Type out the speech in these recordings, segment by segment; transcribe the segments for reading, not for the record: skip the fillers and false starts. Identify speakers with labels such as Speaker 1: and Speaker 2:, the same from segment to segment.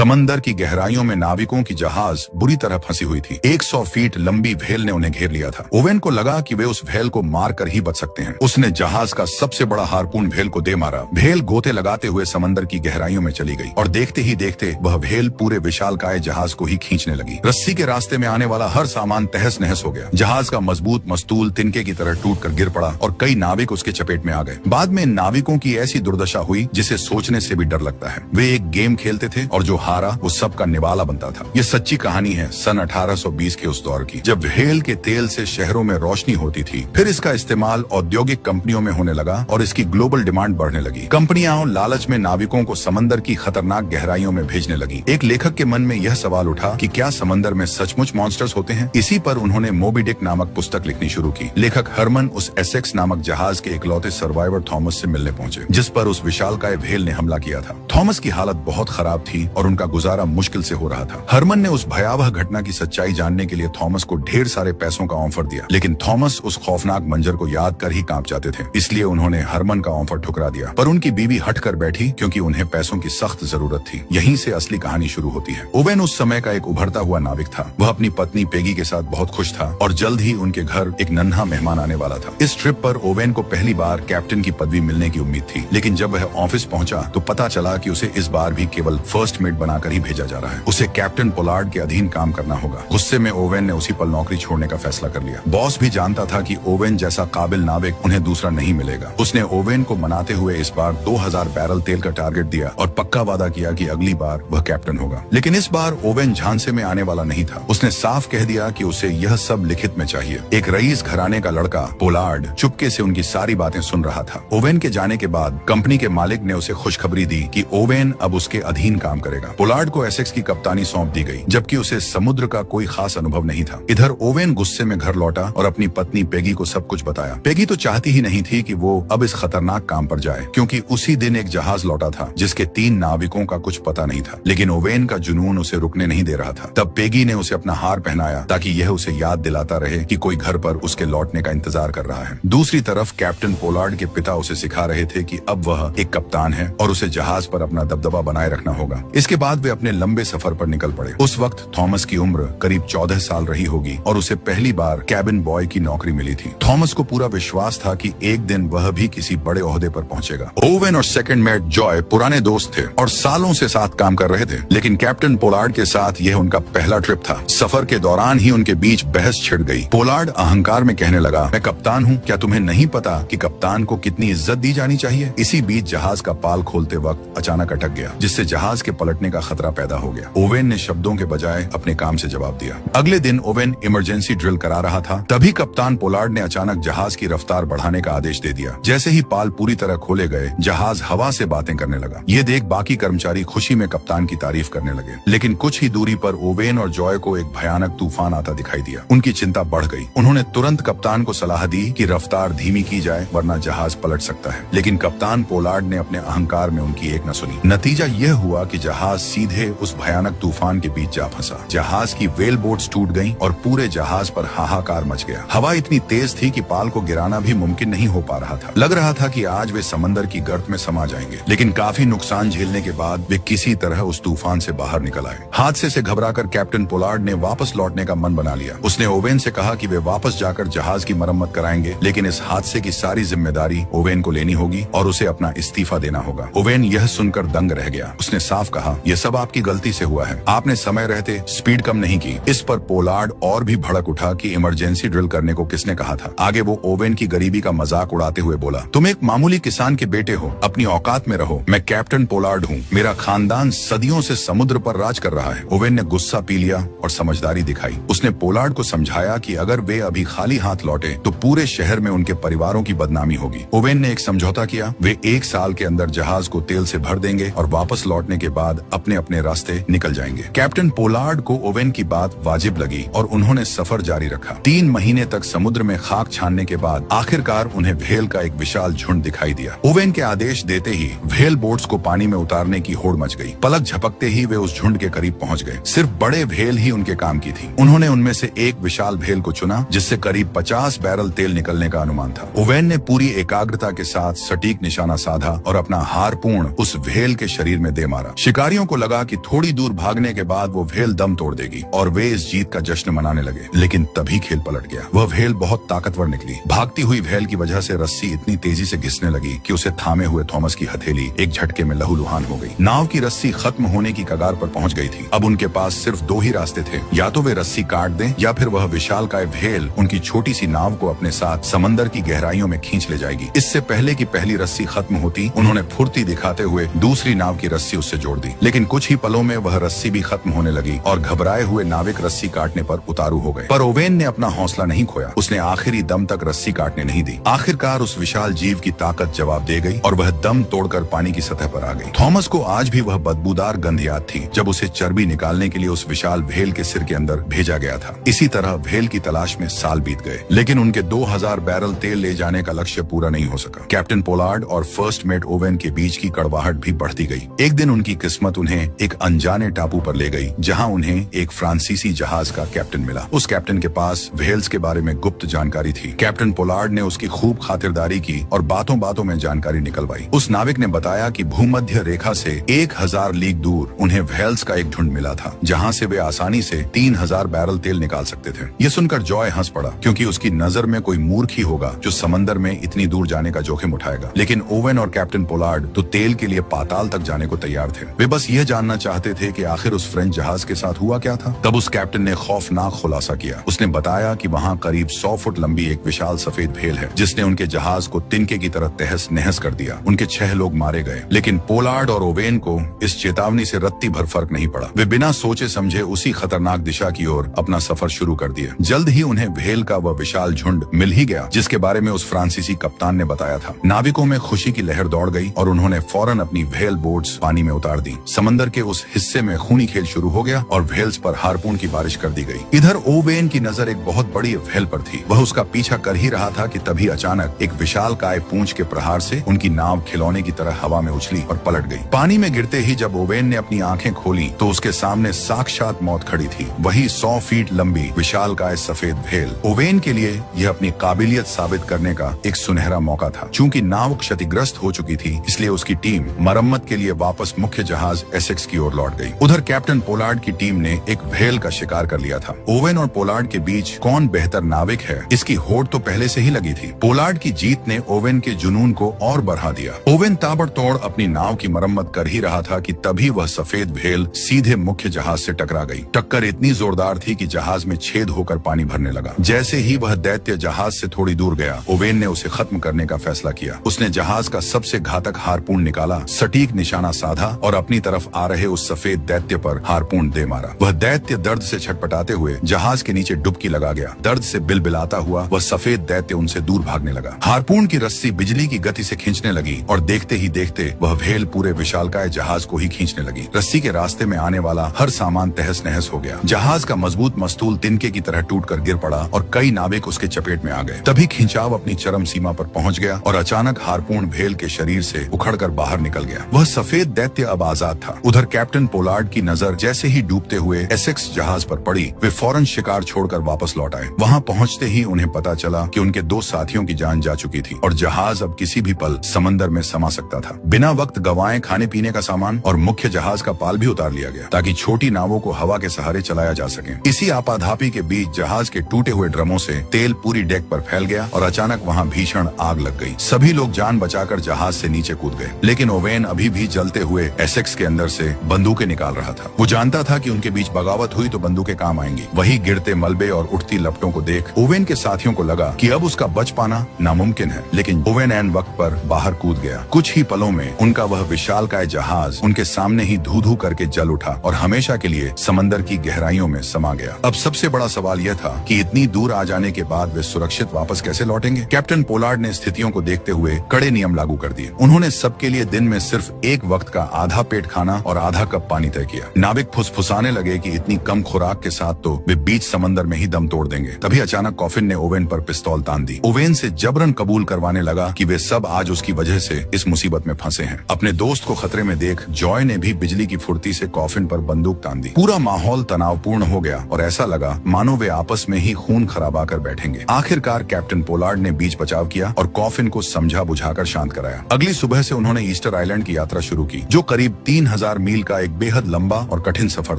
Speaker 1: समंदर की गहराइयों में नाविकों की जहाज बुरी तरह फंसी हुई थी। 100 फीट लंबी व्हेल ने उन्हें घेर लिया था। ओवेन को लगा कि वे उस व्हेल को मार कर ही बच सकते हैं। उसने जहाज का सबसे बड़ा हार्पून व्हेल को दे मारा। व्हेल गोते लगाते हुए समंदर की गहराइयों में चली गई और देखते ही देखते वह व्हेल पूरे विशालकाय जहाज को ही खींचने लगी। रस्सी के रास्ते में आने वाला हर सामान तहस नहस हो गया। जहाज का मजबूत मस्तूल तिनके की तरह टूट कर गिर पड़ा और कई नाविक उसके चपेट में आ गए। बाद में नाविकों की ऐसी दुर्दशा हुई जिसे सोचने से भी डर लगता है। वे एक गेम खेलते थे और जो हारा वो सबका निवाला बनता था। ये सच्ची कहानी है सन 1820 के उस दौर की, जब व्हेल के तेल से शहरों में रोशनी होती थी। फिर इसका इस्तेमाल औद्योगिक कंपनियों में होने लगा और इसकी ग्लोबल डिमांड बढ़ने लगी। कंपनियां लालच में नाविकों को समंदर की खतरनाक गहराइयों में भेजने लगी। एक लेखक के मन में यह सवाल उठा कि क्या समंदर में सचमुच मॉन्स्टर्स होते हैं। इसी पर उन्होंने मोबी डिक नामक पुस्तक लिखनी शुरू की। लेखक हरमन उस एसेक्स नामक जहाज के इकलौते सर्वाइवर थॉमस से मिलने पहुंचे, जिस पर उस विशालकाय व्हेल ने हमला किया था। थॉमस की हालत बहुत खराब थी और उनका गुजारा मुश्किल से हो रहा था। हरमन ने उस भयावह घटना की सच्चाई जानने के लिए थॉमस को ढेर सारे पैसों का ऑफर दिया, लेकिन थॉमस उस खौफनाक मंजर को याद कर ही कांप जाते थे। इसलिए उन्होंने हरमन का ऑफर ठुकरा दिया। पर उनकी बीवी हट कर बैठी क्योंकि उन्हें पैसों की सख्त जरूरत थी। यहीं से असली कहानी शुरू होती है। ओवेन उस समय का एक उभरता हुआ नाविक था। वह अपनी पत्नी पेगी के साथ बहुत खुश था और जल्द ही उनके घर एक नन्हा मेहमान आने वाला था। इस ट्रिप पर ओवेन को पहली बार कैप्टन की पदवी मिलने की उम्मीद थी, लेकिन जब वह ऑफिस पहुंचा तो पता चला कि उसे इस बार भी केवल फर्स्ट मेट बनाकर ही भेजा जा रहा है। उसे कैप्टन पोलार्ड के अधीन काम करना होगा। गुस्से में ओवेन ने उसी पल नौकरी छोड़ने का फैसला कर लिया। बॉस भी जानता था कि ओवेन जैसा काबिल नाविक उन्हें दूसरा नहीं मिलेगा। उसने ओवेन को मनाते हुए इस बार 2000 बैरल तेल का टारगेट दिया और पक्का वादा किया कि अगली बार वह कैप्टन होगा। लेकिन इस बार ओवेन झांसे में आने वाला नहीं था। उसने साफ कह दिया कि उसे यह सब लिखित में चाहिए। एक रईस घराने का लड़का पोलार्ड चुपके से उनकी सारी बातें सुन रहा था। ओवेन के जाने के बाद कंपनी के मालिक ने उसे खुशखबरी दी कि ओवेन अब उसके अधीन काम करेगा। पोलार्ड को एसेक्स की कप्तानी सौंप दी गई, जबकि उसे समुद्र का कोई खास अनुभव नहीं था। इधर ओवेन गुस्से में घर लौटा और अपनी पत्नी पेगी को सब कुछ बताया। पेगी तो चाहती ही नहीं थी कि वो अब इस खतरनाक काम पर जाए, क्योंकि उसी दिन एक जहाज लौटा था जिसके 3 नाविकों का कुछ पता नहीं था। लेकिन ओवेन का जुनून उसे रुकने नहीं दे रहा था। तब पेगी ने उसे अपना हार पहनाया ताकि यह उसे याद दिलाता रहे कि कोई घर पर उसके लौटने का इंतजार कर रहा है। दूसरी तरफ कैप्टन पोलार्ड के पिता उसे सिखा रहे थे कि अब वह एक कप्तान है और उसे जहाज पर अपना दबदबा बनाए रखना होगा। इसके बाद वे अपने लंबे सफर पर निकल पड़े। उस वक्त थॉमस की उम्र करीब 14 साल रही होगी और उसे पहली बार कैबिन बॉय की नौकरी मिली थी। थॉमस को पूरा विश्वास था कि एक दिन वह भी किसी बड़े ओहदे पर पहुंचेगा। ओवेन और सेकंड मेट जॉय पुराने दोस्त थे और सालों से साथ काम कर रहे थे, लेकिन कैप्टन पोलार्ड के साथ यह उनका पहला ट्रिप था। सफर के दौरान ही उनके बीच बहस छिड़ गई। पोलार्ड अहंकार में कहने लगा, मैं कप्तान हूँ, क्या तुम्हें नहीं पता कि कप्तान को कितनी इज्जत दी जानी चाहिए। इसी बीच जहाज का पाल खोलते वक्त अचानक अटक गया, जिससे जहाज के पलटने का खतरा पैदा हो गया। ओवेन ने शब्दों के बजाय अपने काम से जवाब दिया। अगले दिन ओवेन इमरजेंसी ड्रिल करा रहा था, तभी कप्तान पोलार्ड ने अचानक जहाज की रफ्तार बढ़ाने का आदेश दे दिया। जैसे ही पाल पूरी तरह खोले गए, जहाज हवा से बातें करने लगा। ये देख बाकी कर्मचारी खुशी में कप्तान की तारीफ करने लगे, लेकिन कुछ ही दूरी पर ओवेन और जॉय को एक भयानक तूफान आता दिखाई दिया। उनकी चिंता बढ़ गई। उन्होंने तुरंत कप्तान को सलाह दी कि रफ्तार धीमी की जाए, वरना जहाज पलट सकता है। लेकिन कप्तान पोलार्ड ने अपने अहंकार में उनकी एक न सुनी। नतीजा यह हुआ कि जहाज सीधे उस भयानक तूफान के बीच जा फंसा। जहाज की वेल बोट्स टूट गईं और पूरे जहाज पर हाहाकार मच गया। हवा इतनी तेज थी कि पाल को गिराना भी मुमकिन नहीं हो पा रहा था। लग रहा था कि आज वे समंदर की गर्त में समा जाएंगे, लेकिन काफी नुकसान झेलने के बाद वे किसी तरह उस तूफान से बाहर निकल आए। हादसे से घबराकर कैप्टन पोलार्ड ने वापस लौटने का मन बना लिया। उसने ओवेन से कहा कि वे वापस जाकर जहाज की मरम्मत कराएंगे, लेकिन इस हादसे की सारी जिम्मेदारी ओवेन को लेनी होगी और उसे अपना इस्तीफा देना होगा। ओवेन यह सुनकर दंग रह गया। उसने साफ कहा, यह सब आपकी गलती से हुआ है। आपने समय रहते स्पीड कम नहीं की। इस पर पोलार्ड और भी भड़क उठा कि इमरजेंसी ड्रिल करने को किसने कहा था। आगे वो ओवेन की गरीबी का मजाक उड़ाते हुए बोला, तुम एक मामूली किसान के बेटे हो, अपनी औकात में रहो। मैं कैप्टन पोलार्ड हूँ। मेरा खानदान सदियों से समुद्र पर राज कर रहा है। ओवेन ने गुस्सा पी लिया और समझदारी दिखाई। उसने पोलार्ड को समझाया कि अगर वे अभी खाली हाथ लौटे तो पूरे शहर में उनके परिवारों की बदनामी होगी। ओवेन ने एक समझौता किया। वे 1 साल के अंदर जहाज को तेल से भर देंगे और वापस लौटने के बाद अपने अपने रास्ते निकल जाएंगे। कैप्टन पोलार्ड को ओवेन की बात वाजिब लगी और उन्होंने सफर जारी रखा। 3 महीने तक समुद्र में खाक छानने के बाद आखिरकार उन्हें व्हेल का एक विशाल झुंड दिखाई दिया। ओवेन के आदेश देते ही व्हेल बोट्स को पानी में उतारने की होड़ मच गई। पलक झपकते ही वे उस झुंड के करीब पहुंच गए। सिर्फ बड़े व्हेल ही उनके काम की थी। उन्होंने उनमें से एक विशाल व्हेल को चुना, जिससे करीब 50 बैरल तेल निकलने का अनुमान था। ओवेन ने पूरी एकाग्रता के साथ सटीक निशाना साधा और अपना हारपूण उस व्हेल के शरीर में दे मारा। शिकारियों को लगा कि थोड़ी दूर भागने के बाद वो व्हेल दम तोड़ देगी और वे इस जीत का जश्न मनाने लगे। लेकिन तभी खेल पलट गया। वह व्हेल बहुत ताकतवर निकली। भागती हुई व्हेल की वजह से रस्सी इतनी तेजी से घिसने लगी कि उसे थामे हुए थॉमस की हथेली एक झटके में लहूलुहान हो गई। नाव की रस्सी खत्म होने की कगार पर पहुंच गई थी। अब उनके पास सिर्फ दो ही रास्ते थे, या तो वे रस्सी काट दें या फिर वह विशालकाय व्हेल उनकी छोटी सी नाव को अपने साथ समंदर की गहराइयों में खींच ले जाएगी। इससे पहले कि पहली रस्सी खत्म होती, उन्होंने फुर्ती दिखाते हुए दूसरी नाव की रस्सी उससे जोड़ दी। लेकिन कुछ ही पलों में वह रस्सी भी खत्म होने लगी और घबराए हुए नाविक रस्सी काटने पर उतारू हो गए। पर ओवेन ने अपना हौसला नहीं खोया। उसने आखिरी दम तक रस्सी काटने नहीं दी। आखिरकार उस विशाल जीव की ताकत जवाब दे गई और वह दम तोड़कर पानी की सतह पर आ गई। थॉमस को आज भी वह बदबूदार गंध याद थी जब उसे चर्बी निकालने के लिए उस विशाल व्हेल के सिर के अंदर भेजा गया था। इसी तरह व्हेल की तलाश में साल बीत गए, लेकिन उनके 2000 बैरल तेल ले जाने का लक्ष्य पूरा नहीं हो सका। कैप्टन पोलार्ड और फर्स्ट मेट ओवेन के बीच की कड़वाहट भी बढ़ती गई। एक दिन उनकी किस्मत उन्हें एक अनजाने टापू पर ले गई, जहां उन्हें एक फ्रांसीसी जहाज का कैप्टन मिला। उस कैप्टन के पास व्हेल्स के बारे में गुप्त जानकारी थी। कैप्टन पोलार्ड ने उसकी खूब खातिरदारी की और बातों बातों में जानकारी निकलवाई। उस नाविक ने बताया कि भूमध्य रेखा से 1000 लीग दूर उन्हें व्हेल्स का एक झुंड मिला था, जहां से वे आसानी से 3000 बैरल तेल निकाल सकते थे। ये सुनकर जॉय हंस पड़ा, क्योंकि उसकी नजर में कोई मूर्ख ही होगा जो समंदर में इतनी दूर जाने का जोखिम उठाएगा। लेकिन ओवेन और कैप्टन पोलार्ड तो तेल के लिए पाताल तक जाने को तैयार थे। वे बस यह जानना चाहते थे कि आखिर उस फ्रेंच जहाज के साथ हुआ क्या था। तब उस कैप्टन ने खौफनाक खुलासा किया। उसने बताया कि वहां करीब 100 फुट लंबी एक विशाल सफेद व्हेल है, जिसने उनके जहाज को तिनके की तरह तहस नहस कर दिया। उनके 6 लोग मारे गए, लेकिन पोलार्ड और ओवेन को इस चेतावनी से रत्ती भर फर्क नहीं पड़ा। वे बिना सोचे समझे उसी खतरनाक दिशा की ओर अपना सफर शुरू कर दिया। जल्द ही उन्हें व्हेल का वह विशाल झुंड मिल ही गया, जिसके बारे में उस फ्रांसीसी कप्तान ने बताया था। नाविकों में खुशी की लहर दौड़ गई और उन्होंने फौरन अपनी व्हेल बोट्स पानी में उतार दी। समंदर के उस हिस्से में खूनी खेल शुरू हो गया और व्हेल्स पर हार्पून की बारिश कर दी गई। इधर ओवेन की नजर एक बहुत बड़ी व्हेल पर थी। वह उसका पीछा कर ही रहा था कि तभी अचानक एक विशालकाय पूंछ के प्रहार से उनकी नाव खिलौने की तरह हवा में उछली और पलट गई। पानी में गिरते ही जब ओवेन ने अपनी आंखें खोली तो उसके सामने साक्षात मौत खड़ी थी। वही 100 फीट लंबी विशालकाय सफेद व्हेल। ओवेन के लिए यह अपनी काबिलियत साबित करने का एक सुनहरा मौका था। चूंकि नाव क्षतिग्रस्त हो चुकी थी, इसलिए उसकी टीम मरम्मत के लिए वापस मुख्य जहाज एसेक्स की ओर लौट गई। उधर कैप्टन पोलार्ड की टीम ने एक व्हेल का शिकार कर लिया था। ओवेन और पोलार्ड के बीच कौन बेहतर नाविक है, इसकी होड़ तो पहले से ही लगी थी। पोलार्ड की जीत ने ओवेन के जुनून को और बढ़ा दिया। ओवेन ताबड़तोड़ अपनी नाव की मरम्मत कर ही रहा था कि तभी वह सफेद व्हेल सीधे मुख्य जहाज से टकरा गई। टक्कर इतनी जोरदार थी कि जहाज में छेद होकर पानी भरने लगा। जैसे ही वह दैत्य जहाज से थोड़ी दूर गया, ओवेन ने उसे खत्म करने का फैसला किया। उसने जहाज का सबसे घातक हार्पून निकाला, सटीक निशाना साधा और अपनी तरफ आ रहे उस सफेद दैत्य पर हार्पून दे मारा। वह दैत्य दर्द से छटपटाते हुए जहाज के नीचे डुबकी लगा गया। दर्द से बिलबिलाता हुआ वह सफेद दैत्य उनसे दूर भागने लगा। हार्पून की रस्सी बिजली की गति से खींचने लगी और देखते ही देखते वह व्हेल पूरे विशालकाय जहाज को ही खींचने लगी। रस्सी के रास्ते में आने वाला हर सामान तहस नहस हो गया। जहाज का मजबूत मस्तूल तिनके की तरह टूटकर गिर पड़ा और कई नाविक उसके चपेट में आ गए। तभी खिंचाव अपनी चरम सीमा पर पहुंच गया और अचानक हार्पून व्हेल के शरीर से उखड़कर बाहर निकल गया। वह सफेद दैत्य अब आजाद था। उधर कैप्टन पोलार्ड की नजर जैसे ही डूबते हुए एसेक्स जहाज पर पड़ी, वे फौरन शिकार छोड़कर वापस लौट आए। वहां पहुंचते ही उन्हें पता चला कि उनके 2 साथियों की जान जा चुकी थी और जहाज अब किसी भी पल समंदर में समा सकता था। बिना वक्त गंवाए खाने पीने का सामान और मुख्य जहाज का पाल भी उतार लिया गया, ताकि छोटी नावों को हवा के सहारे चलाया जा सके। इसी आपाधापी के बीच जहाज के टूटे हुए ड्रमों से तेल पूरी डेक पर फैल गया और अचानक वहां भीषण आग लग गई। सभी लोग जान बचाकर जहाज से नीचे कूद गए, लेकिन ओवेन अभी भी जलते हुए एसेक्स के अंदर से बंदूकें निकाल रहा था। वो जानता था कि उनके बीच बगावत हुई तो बंदूकें काम आएंगी। वही गिरते मलबे और उठती लपटों को देख ओवेन के साथियों को लगा कि अब उसका बच पाना नामुमकिन है, लेकिन ओवेन ऐन वक्त पर बाहर कूद गया। कुछ ही पलों में उनका वह विशालकाय जहाज उनके सामने ही धू धू करके जल उठा और हमेशा के लिए समंदर की गहराइयों में समा गया। अब सबसे बड़ा सवाल यह था कि इतनी दूर आ जाने के बाद वे सुरक्षित वापस कैसे लौटेंगे। कैप्टन पोलार्ड ने स्थितियों को देखते हुए कड़े नियम लागू कर दिए। उन्होंने सबके लिए दिन में सिर्फ एक वक्त का आधा पेट खाना और आधा कप पानी तय किया। नाविक फुसफुसाने लगे कि इतनी कम खुराक के साथ तो वे बीच समंदर में ही दम तोड़ देंगे। तभी अचानक कॉफिन ने ओवेन पर पिस्तौल तान दी। ओवेन से जबरन कबूल करवाने लगा कि वे सब आज उसकी वजह से इस मुसीबत में फंसे हैं। अपने दोस्त को खतरे में देख जॉय ने भी बिजली की फुर्ती से कॉफिन पर बंदूक तान दी। पूरा माहौल तनावपूर्ण हो गया और ऐसा लगा मानो वे आपस में ही खून खराबा कर बैठेंगे। आखिरकार कैप्टन पोलार्ड ने बीच बचाव किया और कॉफिन को समझा बुझाकर शांत कराया। अगली सुबह से उन्होंने ईस्टर आइलैंड की यात्रा शुरू की, जो करीब 3000 3000 मील का एक बेहद लंबा और कठिन सफर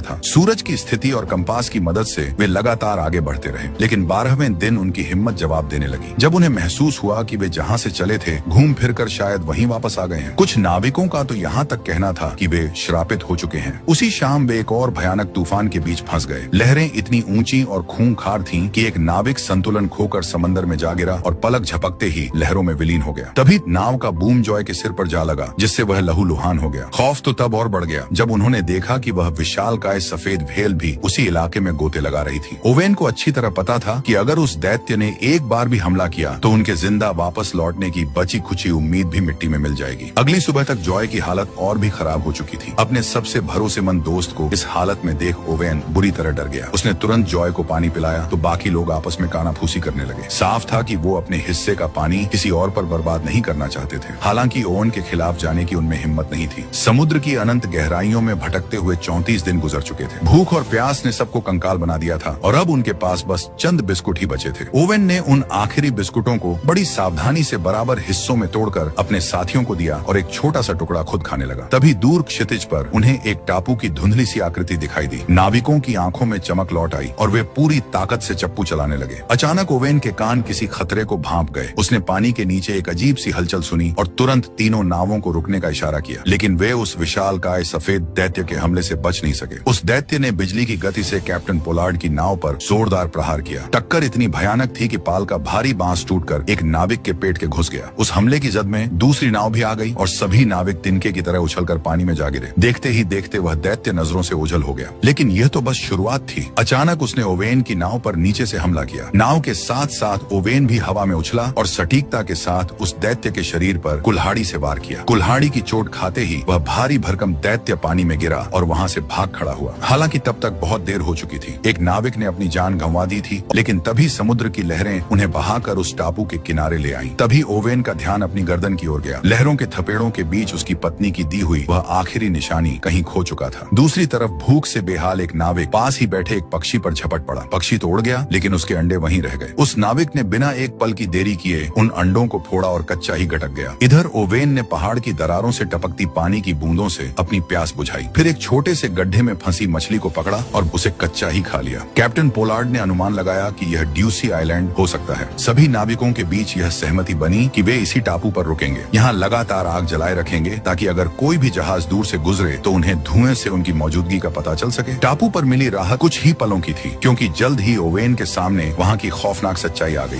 Speaker 1: था। सूरज की स्थिति और कंपास की मदद से वे लगातार आगे बढ़ते रहे, लेकिन 12वें दिन उनकी हिम्मत जवाब देने लगी। जब उन्हें महसूस हुआ कि वे जहां से चले थे घूम फिरकर शायद वहीं वापस आ गए हैं। कुछ नाविकों का तो यहाँ तक कहना था कि वे श्रापित हो चुके हैं। उसी शाम वे एक और भयानक तूफान के बीच फंस गए। लहरें इतनी ऊंची और खूंखार थीं कि एक नाविक संतुलन खोकर समंदर में जा गिरा और पलक झपकते ही लहरों में विलीन हो गया। तभी नाव का बूम जॉय के सिर पर जा लगा, जिससे वह लहूलुहान हो गया। खौफ तो तब और बढ़ गया जब उन्होंने देखा कि वह विशालकाय सफेद व्हेल भी उसी इलाके में गोते लगा रही थी। ओवेन को अच्छी तरह पता था कि अगर उस दैत्य ने एक बार भी हमला किया तो उनके जिंदा वापस लौटने की बची खुची उम्मीद भी मिट्टी में मिल जाएगी। अगली सुबह तक जॉय की हालत और भी खराब हो चुकी थी। अपने सबसे भरोसेमंद दोस्त को इस हालत में देख ओवेन बुरी तरह डर गया। उसने तुरंत जॉय को पानी पिलाया तो बाकी लोग आपस में कानाफूसी करने लगे। साफ था कि वो अपने हिस्से का पानी किसी और पर बर्बाद नहीं करना चाहते थे। हालांकि ओवेन के खिलाफ जाने की उनमें हिम्मत नहीं थी। समुद्र की अनंत गहराइयों में भटकते हुए 34 दिन गुजर चुके थे। भूख और प्यास ने सबको कंकाल बना दिया था और अब उनके पास बस चंद बिस्कुट ही बचे थे। ओवेन ने उन आखिरी बिस्कुटों को बड़ी सावधानी से बराबर हिस्सों में तोड़कर अपने साथियों को दिया और एक छोटा सा टुकड़ा खुद खाने लगा। तभी दूर क्षितिज पर उन्हें एक टापू की धुंधली सी आकृति दिखाई दी। नाविकों की आंखों में चमक लौट आई और वे पूरी ताकत से चप्पू चलाने लगे। अचानक ओवेन के कान किसी खतरे को भांप गए। उसने पानी के नीचे एक अजीब सी हलचल सुनी और तुरंत तीनों नावों को रुकने का इशारा किया, लेकिन वे उस विशालकाय सफेद दैत्य के हमले से बच नहीं सके। उस दैत्य ने बिजली की गति से कैप्टन पोलार्ड की नाव पर जोरदार प्रहार किया। टक्कर इतनी भयानक थी कि पाल का भारी बांस टूटकर एक नाविक के पेट के घुस गया। उस हमले की जद में दूसरी नाव भी आ गई और सभी नाविक तिनके की तरह उछलकर पानी में जा गिरे। देखते ही देखते वह दैत्य नजरों से ओझल हो गया। लेकिन यह तो बस शुरुआत थी। अचानक उसने ओवेन की नाव पर नीचे से हमला किया। नाव के साथ साथ ओवेन भी हवा में उछला और सटीकता के साथ उस दैत्य के शरीर पर कुल्हाड़ी से वार किया। कुल्हाड़ी की चोट खाते ही वह भारी भरकम दैत्य पानी में गिरा और वहां से भाग खड़ा हुआ। हालांकि तब तक बहुत देर हो चुकी थी। एक नाविक ने अपनी जान गंवा दी थी, लेकिन तभी समुद्र की लहरें उन्हें बहाकर उस टापू के किनारे ले आईं। तभी ओवेन का ध्यान अपनी गर्दन की ओर गया। लहरों के थपेड़ों के बीच उसकी पत्नी की दी हुई वह आखिरी निशानी कहीं खो चुका था। दूसरी तरफ भूख से बेहाल एक नाविक पास ही बैठे एक पक्षी पर झपट पड़ा। पक्षी तो उड़ गया, लेकिन उसके अंडे वहीं रह गए। उस नाविक ने बिना एक पल की देरी किए उन अंडों को फोड़ा और कच्चा ही गटक गया। इधर ओवेन ने पहाड़ की दरारों से टपकती पानी की बूंदों से अपनी प्यास बुझाई। फिर एक छोटे से गड्ढे में फंसी मछली को पकड़ा और उसे कच्चा ही खा लिया। कैप्टन पोलार्ड ने अनुमान लगाया कि यह ड्यूसी आइलैंड हो सकता है। सभी नाविकों के बीच यह सहमति बनी कि वे इसी टापू पर रुकेंगे। यहाँ लगातार आग जलाए रखेंगे ताकि अगर कोई भी जहाज दूर से गुजरे तो उन्हें धुएं से उनकी मौजूदगी का पता चल सके। टापू पर मिली राहत कुछ ही पलों की थी, क्योंकि जल्द ही ओवेन के सामने वहाँ की खौफनाक सच्चाई आ गई।